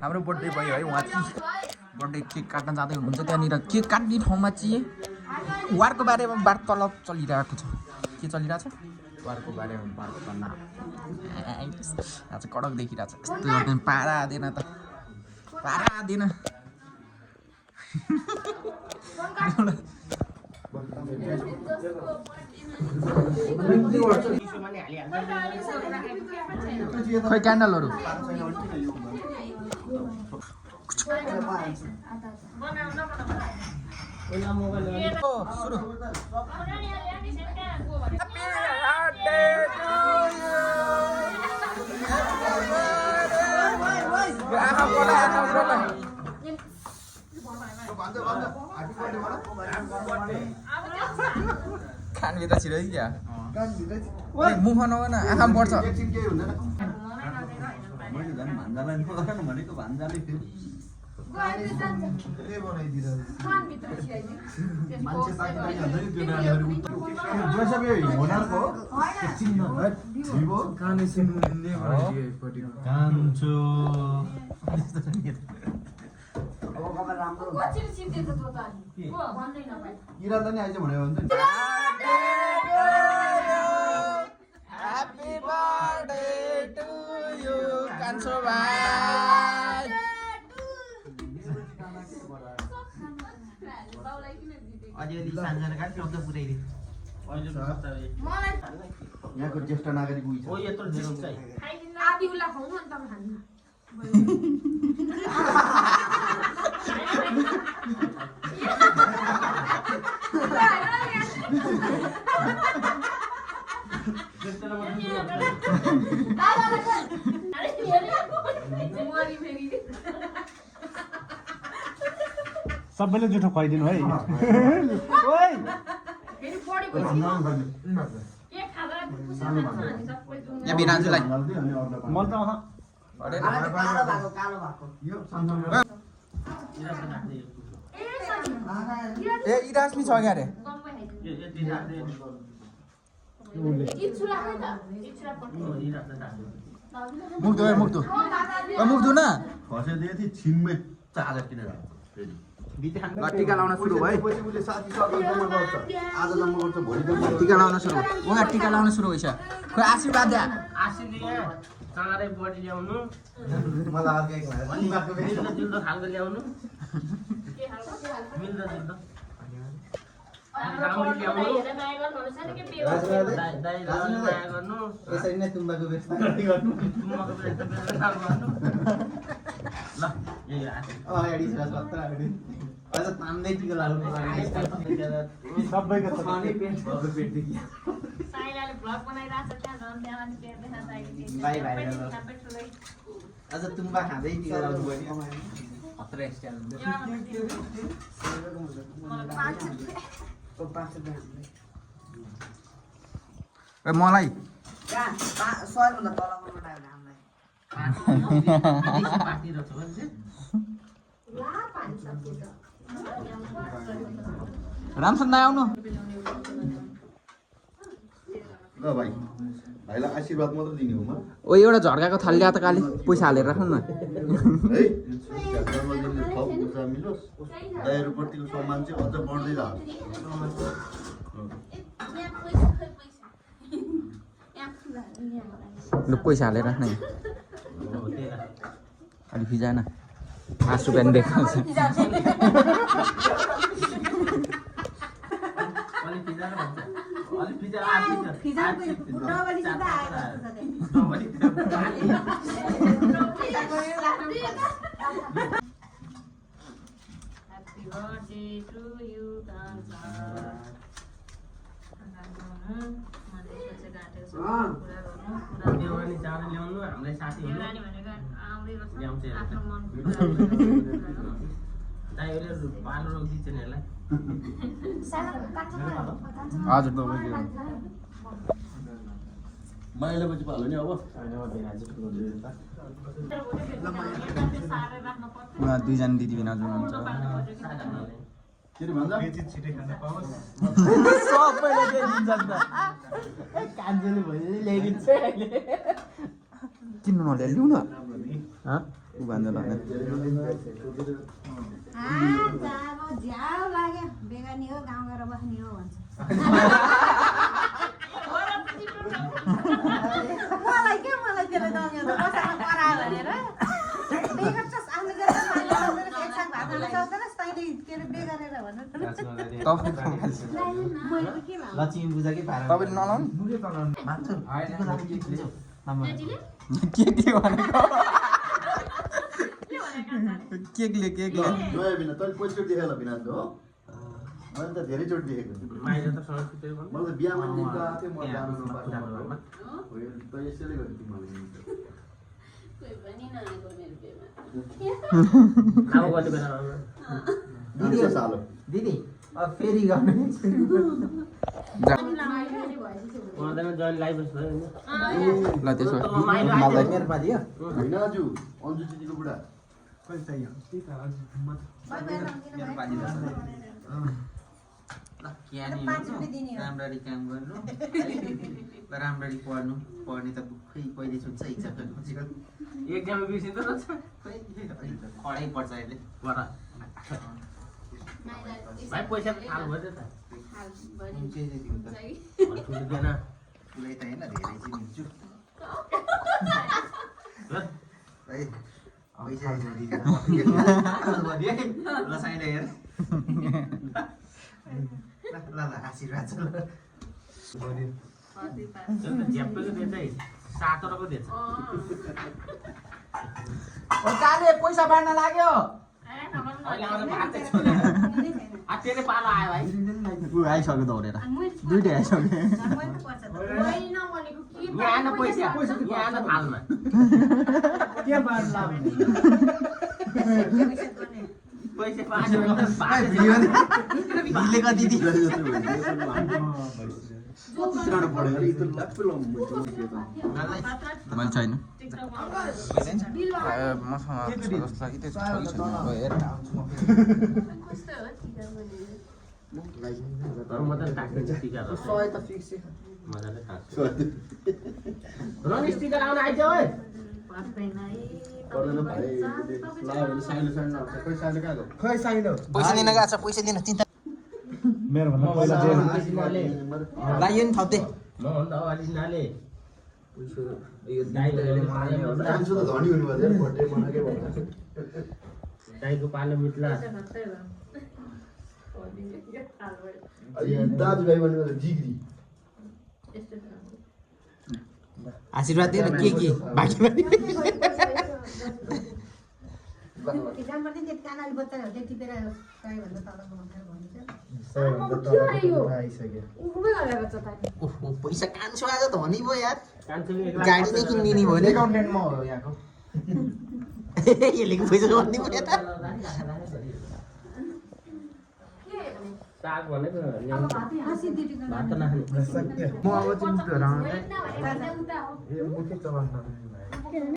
हाम्रो बर्थडे भयो है उहाँ चाहिँ बर्थडे केक काट्न जाँदै हुनुहुन्छ त्यहाँनिर केक काट्ने ठाउँमा चाहिँ वारको बारेमा वार्तालाप चलिरहेको छ के चलिरहेछ वारको बारेमा वार्तालाप आज कडक देखिरहेछ यस्तो पारा आदैन त पारा आदैन खै क्यान्डलहरू सुरु खानभित्र छिरो क्या मुख नभन आँखा पर्छ Happy birthday to you, Kanso bhai. यहाँको ज्येष्ठ नागरिक उही छ सबैले जुठो खुवाइदिनु है यहाँ बिराजुलाई मन त ए इरास्मी छ क्या अरे मुक्दु मुक्दु मुक्दु न छिनमै चालेर किनेर टिका लाउन सुरु भयो टिका लाउन सुरु उहाँ टिका लाउन सुरु भइसक्यो खोइ आशीर्वाद द्या चाँडै बडी ल्याउनु मलाई मिल्दो खालको ल्याउनु मिल्दो जुल्दो यसरी नै तुम्बाको व्यवस्था गर्नु अझ तान्दै टिका लाउनु सबैको भाइ भाइ अझ तुम्बा खाँदै टिका लाउनु पर्यो अत्र स्टाइल मलाई रामचन्द्र आउनु ल भाइ भाइलाई आशीर्वाद मात्र दिने हो म ओ एउटा झर्काको थाली ल्या त काली पैसा हालेर राख्नु न है जन्मदिनले थप ऊर्जा मिलोस् दाइहरूप्रतिको सम्मान चाहिँ अझ बढ्दै जाओस् लु पैसा हालेर राख्नु अलि फिजान आँसु पनि देखाउँछ हामीलाई साथीहरू पालो रोकिदिन्छ नि यसलाई हजुर माइलापछि पाल्यो नि अब उहाँ दुईजना दिदी भिनाजु हुनुहुन्छ के भन्छ सबैले ल्याइदिन्छ नि त कान्छेले भोलि ल्याइदिन्छ किन्नु नल्या लिउ न ऊ भन्छ ल झ्याउ लाग्यो बेगानी हो गाउँ गएर बस्ने हो भन्छ मलाई के मलाई त्यसले दम्यो त बसामा करायो भनेर बेगर चाहिँ आफ्नो एक साथ भात खान सक्दैनस् तैँले के अरे बेगरेर भन्नु मैले के भन्नु लक्ष्मी पूजा के पारा तपाईँले नलाउनु मान्छे आएको लागि के दिन्छ नम्बर केक ले भनेको केकले नयाँ बिना तैँले पहिलोचोटि देखाएला बिनाज हो मैले त धेरैचोटि देखेको माइज त संस्कृति हो मलाई त बिहामा लिएको आएको थियो म जानु नपाएको त यसैले गर्दा तिमीलाई कोही पनि नआएको मेरो बेमा अब गर्ने बेला दिदी सालो दिदी अब फेरि गर्नु पर्दैन जइन लाइभ छ नि ल त्यसो मलाई मेरो दियो होइन आजु अन्जु दिदीको बुढा कहिले चाहियो राम्ररी काम गर्नु राम्ररी पढ्नु पढ्ने त खै कहिले छुट्छ इच्छा एकजना बिर्सिँदो रहेछ पढाइ पर्छ अहिले बडा भाइ पैसा थाल भयो त ठुल्दैन ठुलै त होइन धेरै चाहिँ मिल्छु पैसा ल साइड हेर ल आशीर्वाद छ झ्याप्पैको दिएछ है 7 रुपैयाँको दिएछ ओ काले पैसा बाँड्न लाग्यो अहिले आउँदा भात चाहिँ छोडेर त्यसले पालो आयो भाइ ऊ आइसक्यो दौडेर दुइटै आइसक्यो यहाँ आएन पैसा यहाँ आएन थालमा के बाँड्ला पैसा पायो भने त भात भिलेको दिदी चित्राउनु पढेर यस्तो लाप्पै लाउनु मैले छैन मसँग जस्तो लाग्यो त्यो छ कि छैन हेर तर म त टाक्छु टिका र 100 त फिक्स मजाले टाक्छु रनिस टिका लाउन आइज ओए पर्दैन भाइ लायो साइलो साइलो आउँछ खै साइलो कहाँ गयो खै साइलो पैसा दिन गएको छ पैसा दिन चिन्ता मेरो भन्दा पहिला जे लाग्यो नि थप्दै म भन्दा अगाडि नाले पैसा यो दाइले पाल्ने जान्छु त धनी हुनु भयो बर्थडे मनाकै भन्छ दाइको पाल्ने मिट्ला दाजुभाइ भन्नु जिग्री आशीर्वाद दिएर के बाँकी इक्जाम पनि त्यति कानाले बच्चाहरू त्यति टिपेर सही भन्दा तलको मान्छे ओहो पैसा कान्छु आज धनी भयो यार कान्छुले एक गाडी नै किनिदिने भयो नि एकाउन्टेन्ट म हो यहाँको यसले पैसा गर्नु पर्यो त साग भनेको ल्याउनु भात नखाने म अब चाहिँ मुक्तहरू आउँछ ए मुख्य चलाउनु